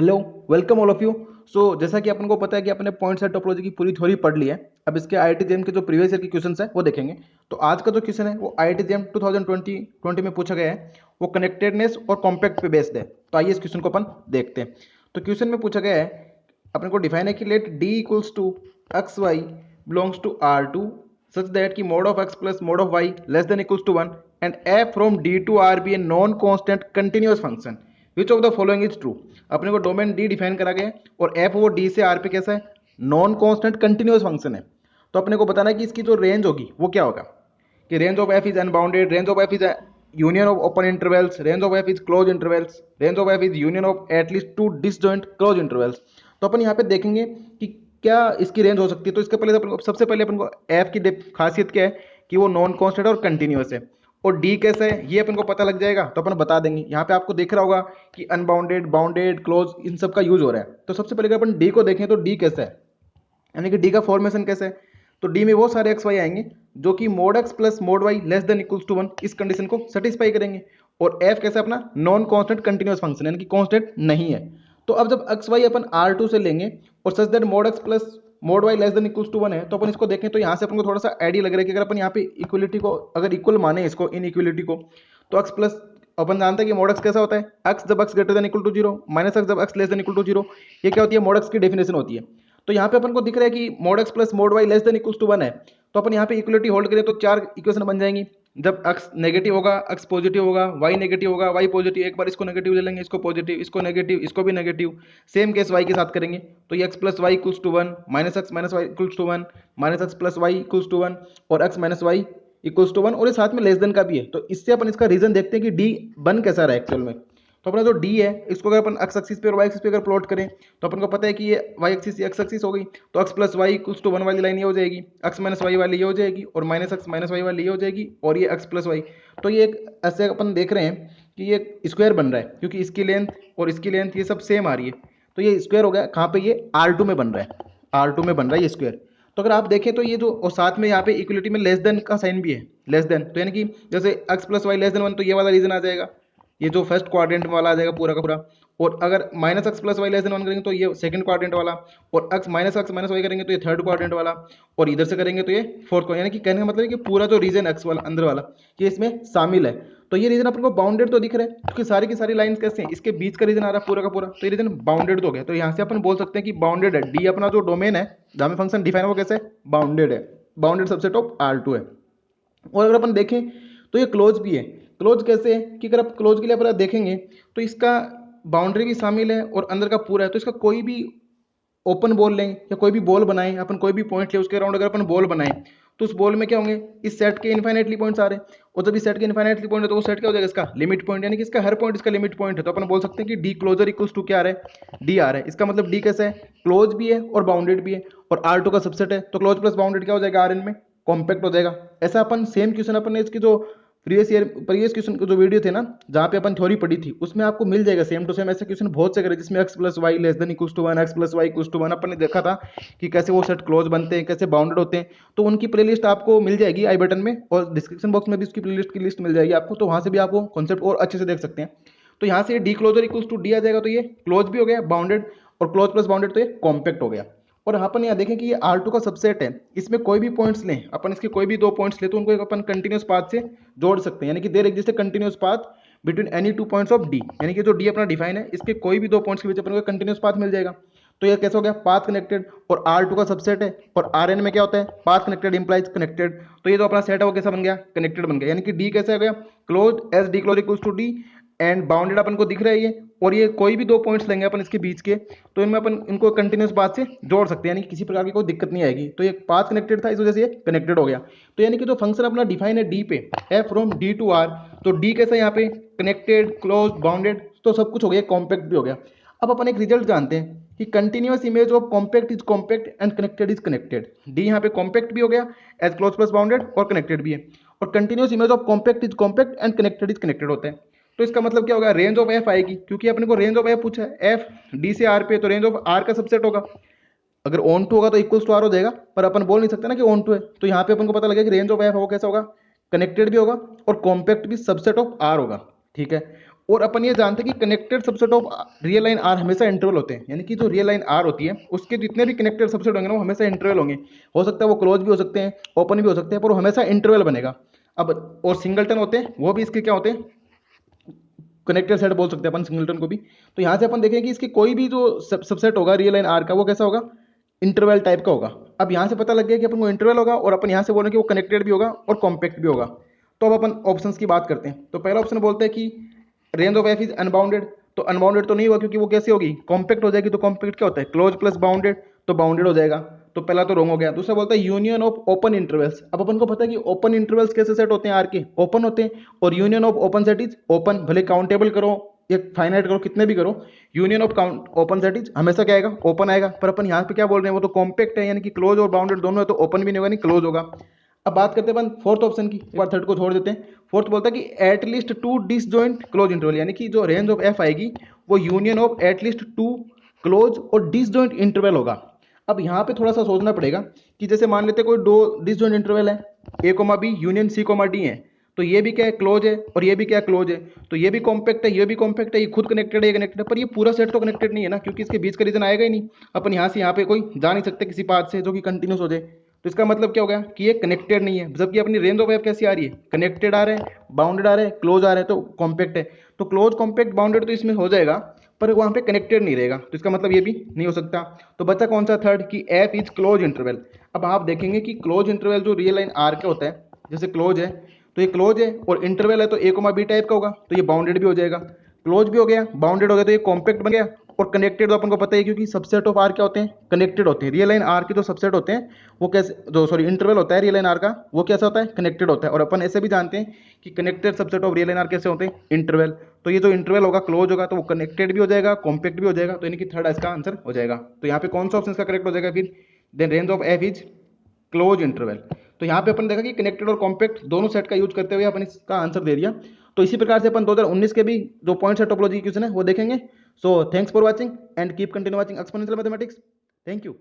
Hello, welcome all of you. So जैसा कि अपन को पता है कि अपने पॉइंट सेट टोपोलॉजी की पूरी थ्योरी पढ़ ली है। अब इसके आईआईटी जेएम के जो प्रीवियस ईयर के क्वेश्चंस हैं वो देखेंगे। तो आज का जो क्वेश्चन है वो आईआईटी जेएम 2020 में पूछा गया है। वो कनेक्टेडनेस और कॉम्पैक्ट पे बेस्ड है। तो आइए इस क्वेश्चन को अपन देखते हैं। तो क्वेश्चन में पूछा गया है, अपने को डिफाइन है कि let D equals to X Y belongs to R two such that की mod of X plus mod of Y less than equals to one and F from D to R be a non constant continuous function which of the following is true. अपने को domain D define करा गया है और F वो D से are पे कैसा है, नॉन कांस्टेंट कंटिन्यूअस फंक्शन है। तो अपने को बताना है कि इसकी जो रेंज होगी वो क्या होगा, कि range of F is unbounded, range of F is union of open intervals, range of F is close intervals, range of F is union of at least to disjoint close intervals. तो अपन यहाँ पे देखेंगे कि क्या इसकी रेंज हो सकती है। तो इसके पहले सबसे पहले अपन को एफ की खासियत क्या है कि वो नॉन कांस्टेंट और कंटिन्यूअस है। और डी कैसा है ये अपन को पता लग जाएगा तो अपन बता देंगे। यहाँ पे आपको दिख रहा होगा कि अनबाउंडेड, बाउंडेड, क्लोज इन सब का यूज हो रहा है। तो सबसे पहले अगर अपन डी को देखें तो डी कैसा है, यानी कि डी का फॉर्मेशन कैसा है। तो डी में वो सारे एक्स वाई आएंगे जो कि mod X plus mod Y less than equals to one इस कंडीशन को सेटिस्फाई करेंगे। और एफ कैसा अपना नॉन कांस्टेंट कंटिन्यूअस फंक्शन यानी कि कांस्टेंट नहीं है। तो अब जब एक्स वाई अपन आर टू से लेंगे और such that mod X plus mod Y less than equals to one है, तो अपन इसको देखें तो यहाँ से अपन को थोड़ा सा आइडिया लग रहा है कि अगर अपन यहाँ पे इक्वलिटी को अगर इक्वल माने इसको इन इक्वलिटी को, तो एक्स प्लस अपन जानते हैं कि मोड एक्स कैसा होता है, एक्स जब X greater than equal to zero minus X जब X less than equal to zero. ये क्या होती है, मोड एक्स की डेफिनेशन होती है। तो यहाँ पे अपन को दिख रहा है कि mod X plus mod Y less than equal to one है। तो अपन यहाँ पे इक्वलिटी होल्ड करें तो चार इक्वेशन बन जाएंगी। जब x नेगेटिव होगा, x पॉजिटिव होगा, y नेगेटिव होगा, y पॉजिटिव, एक बार इसको नेगेटिव ले लेंगे, इसको पॉजिटिव, इसको नेगेटिव, इसको भी नेगेटिव। सेम केस y के साथ करेंगे तो ये x plus Y equals to one, minus X minus Y equals to one, minus X plus Y equals to one और x minus Y equals to one, और ये साथ में लेस देन का भी है। तो इससे अपन इसका रीजन देखते हैं कि डी बन कैसा रहा है एक्चुअल में। तो अपना जो डी है इसको अगर अपन एक्स एक्सिस पे और वाई एक्सिस पे अगर प्लॉट करें तो अपन को पता है कि ये वाई एक्सिस एक्स एक्सिस हो गई। तो X plus Y equals to one वाली लाइन ये हो जाएगी, एक्स माइनस वाई वाली ये हो जाएगी और माइनस एक्स माइनस वाई वाली ये हो जाएगी और ये एक्स प्लस वाई। तो ये एक ऐसे अपन देख रहे हैं कि ये स्क्वायर बन रहा है क्योंकि इसकी लेंथ और इसकी लेंथ ये सब सेम आ रही है। तो ये स्क्वायर हो गया कहाँ पे, ये R2 में बन रहा है, R2 में बन रहा है ये स्क्वायर। तो अगर आप देखें तो ये जो और साथ में यहाँ पे इक्वलिटी में लेस देन का साइन भी है, लेस देन, तो यानी कि जैसे X plus Y less than one तो ये वाला रीजन आ जाएगा, ये जो फर्स्ट क्वाड्रेंट वाला आ जाएगा पूरा का पूरा। और अगर minus X plus Y less than one करेंगे तो ये सेकंड क्वाड्रेंट वाला, और एक्स माइनस वाई करेंगे तो ये थर्ड क्वाड्रेंट वाला, और इधर से करेंगे तो ये फोर्थ क्वाड्रेंट। यानी कि कहने का मतलब है कि पूरा जो रीजन एक्स वाला अंदर वाला ये इसमें शामिल है। तो ये रीजन अपन को बाउंडेड तो दिख रहा है क्योंकि सारी की सारी लाइंस कैसे हैं, इसके बीच का रीजन आ रहा है पूरा का पूरा। तो ये रीजन बाउंडेड तो हो गया। तो यहाँ से अपन बोल सकते हैं कि बाउंडेड है। डी अपना जो डोमेन है जहाँ में फंक्शन डिफाइन है वो कैसे बाउंडेड है, बाउंडेड सबसेट ऑफ R2 है। और अगर अपन देखें तो ये क्लोज भी है। क्लोज कैसे है कि अगर आप क्लोज के लिए अपन देखेंगे तो इसका बाउंड्री भी शामिल है और अंदर का पूरा है। तो इसका कोई भी ओपन बॉल लें या कोई भी बॉल बनाएं, अपन कोई भी पॉइंट ले उसके अराउंड अगर अपन बॉल बनाएं तो उस बॉल में क्या होंगे, इस सेट के इनफाइनेटली पॉइंट्स आ रहे हैं। और जब इस सेट के इनफाइनेटली पॉइंट है तो वो सेट क्या हो जाएगा, इसका लिमिट पॉइंट, यानी कि इसका हर पॉइंट इसका लिमिट पॉइंट है। तो अपन बोल सकते हैं कि डी क्लोजर इक्वल्स टू क्या आ रहा है, डी आ रहा है। इसका मतलब डी कैसा है, क्लोज भी है और बाउंडेड भी है और R2 का सबसेट है। तो क्लोज प्लस बाउंडेड क्या हो जाएगा, Rn में कॉम्पैक्ट हो जाएगा। ऐसा अपन सेम क्वेश्चन अपन ने इसकी जो प्रीवियस क्वेश्चन जो वीडियो थे ना जहाँ पे अपन थ्योरी पढ़ी थी उसमें आपको मिल जाएगा सेम टू सेम ऐसे क्वेश्चन बहुत से करे जिसमें X plus Y less than equals to one, X plus Y equals to one अपन ने देखा था कि कैसे वो सेट क्लोज बनते हैं, कैसे बाउंडेड होते हैं। तो उनकी प्लेलिस्ट आपको मिल जाएगी आई बटन में और डिस्क्रिप्शन बॉक्स में भी उसकी प्लेलिस्ट की लिस्ट मिल जाएगी आपको। तो वहाँ से भी आपको कॉन्सेप्ट और अच्छे से देख सकते हैं। तो यहाँ से D closure equals to D आ जाएगा। तो ये क्लोज भी हो गया बाउंडेड और क्लोज प्लस बाउंडेड तो ये कॉम्पैक्ट हो गया। और अपन यहाँ देखें कि ये R2 का सबसेट है, इसमें कोई भी पॉइंट्स लें अपन, इसके कोई भी दो पॉइंट्स लें तो उनको एक अपन कंटिन्यूस पाथ से जोड़ सकते हैं। यानी कि there exist a continuous path between any two points of D, यानी कि जो डी अपना डिफाइन है इसके कोई भी दो पॉइंट्स के बीच अपन को कंटिन्यूस पाथ मिल जाएगा। तो ये कैसा हो गया, पाथ कनेक्टेड। और R2 का सबसेट है और Rn में क्या होता है, पाथ कनेक्टेड इंप्लाइज कनेक्टेड। तो ये जो अपना सेट है वो कैसा बन गया, कनेक्टेड बन गया। यानी कि डी कैसा हो गया, close as D close equals to D and bounded अपन को दिख रहा है ये। और ये कोई भी दो पॉइंट्स लेंगे अपन इसके बीच के तो इनमें अपन इनको कंटिन्यूस पाथ से जोड़ सकते हैं, यानी कि किसी प्रकार की कोई दिक्कत नहीं आएगी। तो ये पाथ कनेक्टेड था इस वजह से ये कनेक्टेड हो गया। तो यानी कि जो फंक्शन अपना डिफाइन है डी पे, F from D to R, तो डी कैसा है यहाँ पे, कनेक्टेड, क्लोज, बाउंडेड, तो सब कुछ हो गया, कॉम्पैक्ट भी हो गया। अब अपन एक रिजल्ट जानते हैं कि continuous image of compact is compact and connected is connected. D यहाँ पे कॉम्पैक्ट भी हो गया एज क्लोज प्लस बाउंडेड और कनेक्टेड भी है। और continuous image of compact is compact and connected is connected होता है। तो इसका मतलब क्या होगा, रेंज ऑफ एफ आएगी क्योंकि अपने को रेंज ऑफ एफ पूछा है, एफ डी से आर पे, तो रेंज ऑफ आर का सबसेट होगा। अगर ऑन टू होगा तो इक्वल्स टू आर हो जाएगा, पर अपन बोल नहीं सकते ना कि ऑन टू है। तो यहाँ पे अपन को पता लगेगा कि रेंज ऑफ एफ वो कैसा होगा, कनेक्टेड भी होगा और कॉम्पैक्ट भी सबसेट ऑफ आर होगा, ठीक है। और अपन ये जानते हैं कि connected subset of real line R हमेशा इंटरवल होते हैं, यानी कि जो रियल लाइन आर होती है उसके जितने भी कनेक्टेड सबसेट होंगे ना वो हमेशा इंटरवल होंगे। हो सकता है वो क्लोज भी हो सकते हैं, ओपन भी हो सकते हैं, पर वो हमेशा इंटरवल बनेगा। अब और सिंगलटन होते हैं, वो भी इसके क्या होते हैं, कनेक्टेड सेट बोल सकते हैं अपन सिंगलटन को भी। तो यहाँ से अपन देखें कि इसके कोई भी जो सबसेट होगा रियल लाइन आर का वो कैसा होगा, इंटरवल टाइप का होगा। अब यहाँ से पता लग गया कि अपन को इंटरवल होगा, और अपन यहाँ से बोल रहे हैं कि वो कनेक्टेड भी होगा और कॉम्पैक्ट भी होगा। तो अब अपन ऑप्शंस की बात करते हैं। तो पहला ऑप्शन बोलते हैं कि range of F is unbounded. तो अनबाउंडेड तो नहीं होगा, क्योंकि वो कैसे होगी, कॉम्पैक्ट हो जाएगी। तो कॉम्पैक्ट क्या होता है, क्लोज प्लस बाउंडेड, तो बाउंडेड हो जाएगा। तो पहला तो रॉन्ग हो गया। दूसरा बोलता है यूनियन ऑफ ओपन इंटरवल्स। अब अपन को पता है कि ओपन इंटरवल्स कैसे सेट होते हैं, आर के ओपन होते हैं, और union of open set is open. भले काउंटेबल करो या फाइनाइट करो, कितने भी करो, union of count open set is हमेशा क्या आएगा, ओपन आएगा। पर अपन यहाँ पे क्या बोल रहे हैं, वो तो कॉम्पैक्ट है, यानी कि क्लोज और बाउंडेड दोनों है, तो ओपन भी नहीं होगा नहीं क्लोज होगा। अब बात करते हैं अपन फोर्थ ऑप्शन की, एक बार थर्ड को छोड़ देते हैं। फोर्थ बोलता है कि at least to disjoint close interval, यानी कि जो रेंज ऑफ एफ आएगी वो union of at least to close और डिसजॉइंट इंटरवल होगा। अब यहाँ पे थोड़ा सा सोचना पड़ेगा कि जैसे मान लेते कोई दो डिसजॉइंट इंटरवल है, A comma B union C comma D है, तो ये भी क्या है, क्लोज है, और ये भी क्या क्लोज है, तो ये भी कॉम्पैक्ट है, ये भी कॉम्पैक्ट है, ये खुद कनेक्टेड है, ये कनेक्टेड है, पर ये पूरा सेट तो कनेक्टेड नहीं है ना, क्योंकि इसके बीच का रीजन आएगा ही नहीं। अपन यहाँ से यहाँ पे कोई जा नहीं सकते किसी पाथ से जो कि कंटिन्यूस हो जाए। तो इसका मतलब क्या हो गया कि ये कनेक्टेड नहीं है, जबकि अपनी रेंज ऑफ एफ कैसी आ रही है, कनेक्टेड आ रहे हैं, बाउंडेड आ रहे हैं, क्लोज आ रहे हैं, तो कॉम्पैक्ट है। तो क्लोज कॉम्पैक्ट बाउंडेड तो इसमें हो जाएगा, पर वहाँ पे कनेक्टेड नहीं रहेगा, तो इसका मतलब ये भी नहीं हो सकता। तो बचा कौन सा, थर्ड, कि एफ इज क्लोज इंटरवल। अब आप देखेंगे कि क्लोज इंटरवल जो रियल लाइन आर के होता है, जैसे क्लोज है तो ये क्लोज है, और इंटरवल है तो ए कोमा बी टाइप का होगा, तो ये बाउंडेड भी हो जाएगा, क्लोज भी हो गया, बाउंडेड हो गया, तो ये कॉम्पैक्ट बन गया। और कनेक्टेड तो अपन को पता है, क्योंकि सबसेट ऑफ आर क्या होते हैं, कनेक्टेड होते हैं। रियल लाइन आर के जो सबसेट होते हैं वो कैसे, जो सॉरी इंटरवल होता है रियल लाइन आर का, वो कैसा होता है, कनेक्टेड होता है। और अपन ऐसे भी जानते हैं कि connected subset of real line R कैसे होते हैं, इंटरवल। तो ये जो इंटरवल होगा क्लोज होगा, तो वो कनेक्टेड भी हो जाएगा, कॉम्पैक्ट भी हो जाएगा, तो यानी कि थर्ड इसका आंसर हो जाएगा। तो यहाँ पे कौन सा ऑप्शन इसका करेक्ट हो जाएगा फिर, then range of F is close interval. तो यहाँ पे अपन देखा कि कनेक्टेड और कॉम्पैक्ट दोनों सेट का यूज करते हुए अपन इसका आंसर दे दिया। तो इसी प्रकार से अपन 2019 के भी जो पॉइंट्स है टोपोलॉजी क्वेश्चन है वो देखेंगे। So thanks for watching and keep continue watching exponential mathematics. Thank you.